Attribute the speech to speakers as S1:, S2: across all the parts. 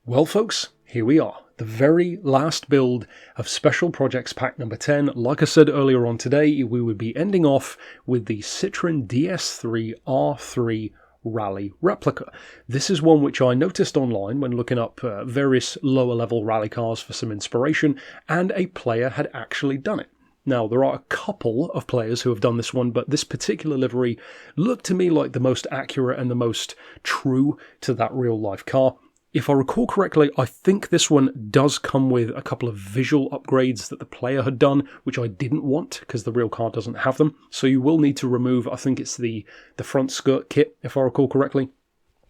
S1: Well folks, here we are, the very last build of Special Projects Pack number 10. Like I said earlier on today, we would be ending off with the Citroen DS3 R3 Rally Replica. This is one which I noticed online when looking up various lower level rally cars for some inspiration, and a player had actually done it. Now, there are a couple of players who have done this one, but this particular livery looked to me like the most accurate and the most true to that real life car. If I recall correctly, I think this one does come with a couple of visual upgrades that the player had done, which I didn't want because the real car doesn't have them. So you will need to remove, I think it's the front skirt kit, if I recall correctly.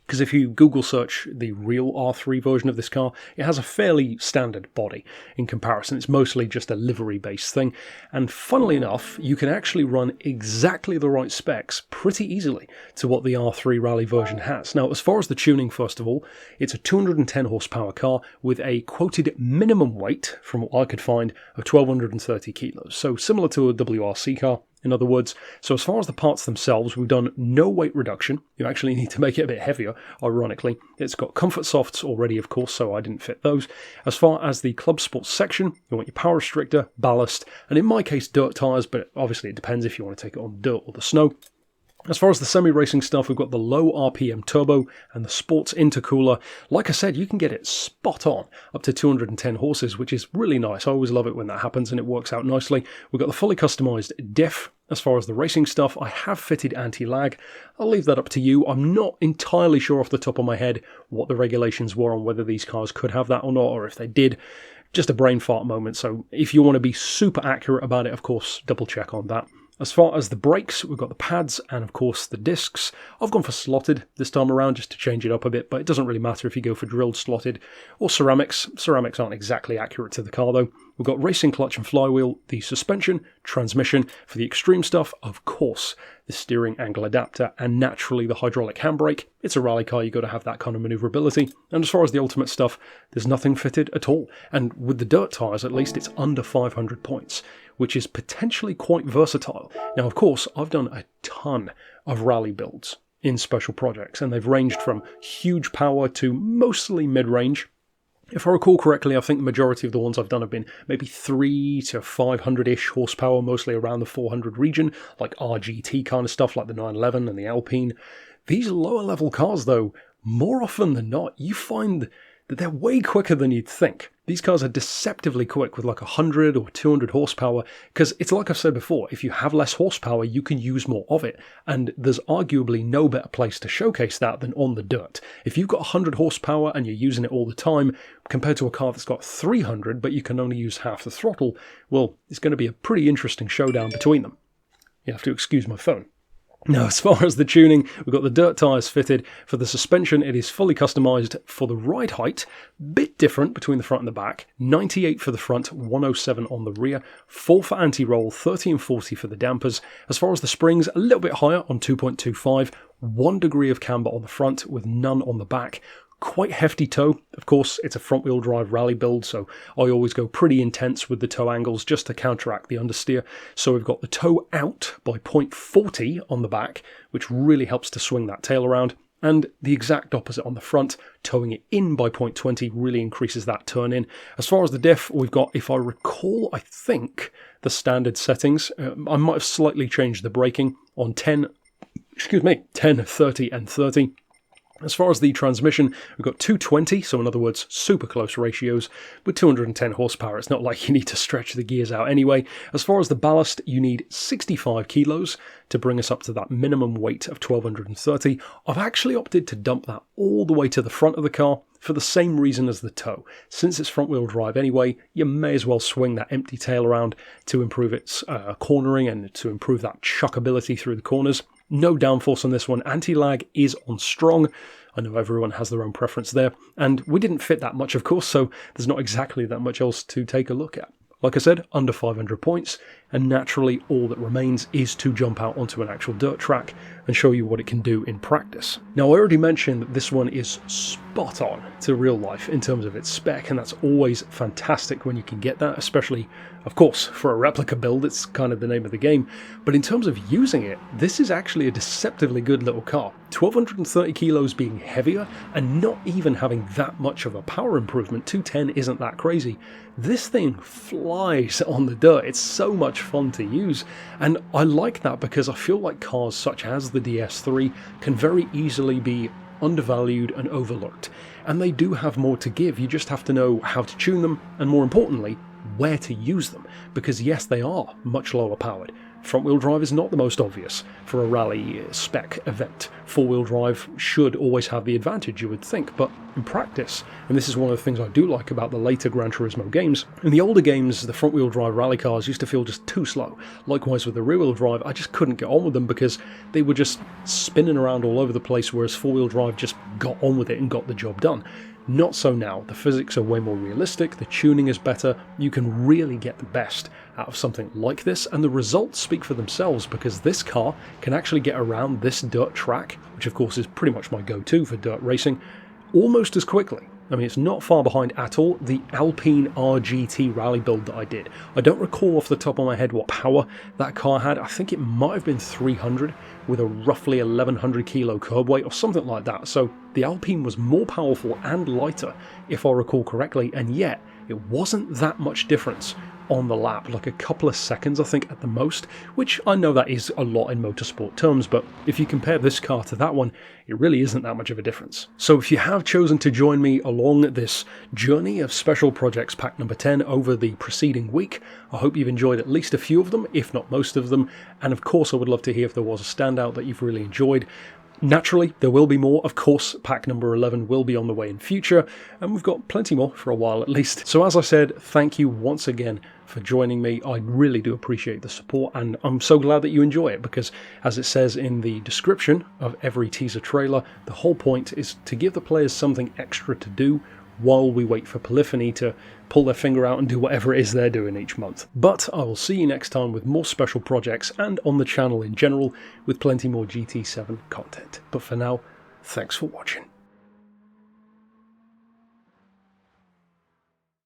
S1: Because if you Google search the real R3 version of this car, it has a fairly standard body in comparison. It's mostly just a livery-based thing. And funnily enough, you can actually run exactly the right specs pretty easily to what the R3 Rally version has. Now, as far as the tuning, first of all, it's a 210 horsepower car with a quoted minimum weight, from what I could find, of 1,230 kilos. So similar to a WRC car, in other words. So as far as the parts themselves, we've done no weight reduction. You actually need to make it a bit heavier, ironically. It's got comfort softs already, of course, so I didn't fit those. As far as the Club Sports section, you want your power restrictor, ballast, and in my case, dirt tyres, but obviously it depends if you want to take it on dirt or the snow. As far as the semi-racing stuff, we've got the low RPM turbo and the sports intercooler. Like I said, you can get it spot on, up to 210 horses, which is really nice. I always love it when that happens and it works out nicely. We've got the fully customized diff. As far as the racing stuff, I have fitted anti-lag. I'll leave that up to you. I'm not entirely sure off the top of my head what the regulations were on whether these cars could have that or not, or if they did. Just a brain fart moment, so if you want to be super accurate about it, of course, double check on that. As far as the brakes, we've got the pads and, of course, the discs. I've gone for slotted this time around just to change it up a bit, but it doesn't really matter if you go for drilled, slotted, or ceramics. Ceramics aren't exactly accurate to the car, though. We've got racing clutch and flywheel, the suspension, transmission. For the extreme stuff, of course, the steering angle adapter, and naturally the hydraulic handbrake. It's a rally car, you've got to have that kind of manoeuvrability. And as far as the ultimate stuff, there's nothing fitted at all. And with the dirt tyres, at least, it's under 500 points, which is potentially quite versatile. Now, of course, I've done a ton of rally builds in special projects, and they've ranged from huge power to mostly mid-range. If I recall correctly, I think the majority of the ones I've done have been maybe 300 to 500-ish horsepower, mostly around the 400 region, like RGT kind of stuff, like the 911 and the Alpine. These lower-level cars, though, more often than not, you find that they're way quicker than you'd think. These cars are deceptively quick with like 100 or 200 horsepower, because it's like I've said before, if you have less horsepower, you can use more of it, and there's arguably no better place to showcase that than on the dirt. If you've got 100 horsepower and you're using it all the time, compared to a car that's got 300, but you can only use half the throttle, well, it's going to be a pretty interesting showdown between them. You have to excuse my phone. Now, as far as the tuning, we've got the dirt tyres fitted. For the suspension, it is fully customised for the ride height, bit different between the front and the back, 98 for the front, 107 on the rear, 4 for anti-roll, 30 and 40 for the dampers. As far as the springs, a little bit higher on 2.25, 1 degree of camber on the front with none on the back. Quite hefty toe. Of course, it's a front-wheel drive rally build, so I always go pretty intense with the toe angles just to counteract the understeer. So we've got the toe out by 0.40 on the back, which really helps to swing that tail around, and the exact opposite on the front, towing it in by 0.20 really increases that turn in. As far as the diff, we've got, if I recall, I think the standard settings. I might have slightly changed the braking on 10, 30 and 30. As far as the transmission, we've got 220, so in other words, super close ratios, with 210 horsepower. It's not like you need to stretch the gears out anyway. As far as the ballast, you need 65 kilos to bring us up to that minimum weight of 1,230. I've actually opted to dump that all the way to the front of the car for the same reason as the toe. Since it's front-wheel drive anyway, you may as well swing that empty tail around to improve its cornering and to improve that chuckability through the corners. No downforce on this one. Anti-lag is on strong. I know everyone has their own preference there. And we didn't fit that much, of course, so there's not exactly that much else to take a look at. Like I said, under 500 points, and naturally all that remains is to jump out onto an actual dirt track and show you what it can do in practice. Now, I already mentioned that this one is spot on to real life in terms of its spec, and that's always fantastic when you can get that, especially, of course, for a replica build. It's kind of the name of the game. But in terms of using it, this is actually a deceptively good little car. 1230 kilos being heavier and not even having that much of a power improvement. 210 isn't that crazy. This thing flies on the dirt. It's so much fun to use, and I like that because I feel like cars such as the DS3 can very easily be undervalued and overlooked, and they do have more to give. You just have to know how to tune them, and more importantly, where to use them, because yes, they are much lower powered. Front-wheel drive is not the most obvious for a rally spec event. Four-wheel drive should always have the advantage, you would think, but in practice, and this is one of the things I do like about the later Gran Turismo games, in the older games the front-wheel drive rally cars used to feel just too slow. Likewise with the rear-wheel drive, I just couldn't get on with them because they were just spinning around all over the place, whereas four-wheel drive just got on with it and got the job done. Not so now. The physics are way more realistic, the tuning is better, you can really get the best out of something like this, and the results speak for themselves because this car can actually get around this dirt track, which of course is pretty much my go-to for dirt racing, almost as quickly. I mean, it's not far behind at all the Alpine RGT rally build that I did. I don't recall off the top of my head what power that car had. I think it might have been 300 with a roughly 1100 kilo curb weight or something like that. So the Alpine was more powerful and lighter, if I recall correctly, and yet it wasn't that much difference on the lap, like a couple of seconds I think at the most, which I know that is a lot in motorsport terms, but if you compare this car to that one, it really isn't that much of a difference. So if you have chosen to join me along this journey of Special Projects Pack number 10 over the preceding week, I hope you've enjoyed at least a few of them, if not most of them, and of course I would love to hear if there was a standout that you've really enjoyed. Naturally, there will be more. Of course, pack number 11 will be on the way in future, and we've got plenty more for a while at least. So as I said, thank you once again for joining me. I really do appreciate the support, and I'm so glad that you enjoy it, because as it says in the description of every teaser trailer, the whole point is to give the players something extra to do while we wait for Polyphony to pull their finger out and do whatever it is they're doing each month. But I will see you next time with more special projects and on the channel in general with plenty more GT7 content. But for now, thanks for watching.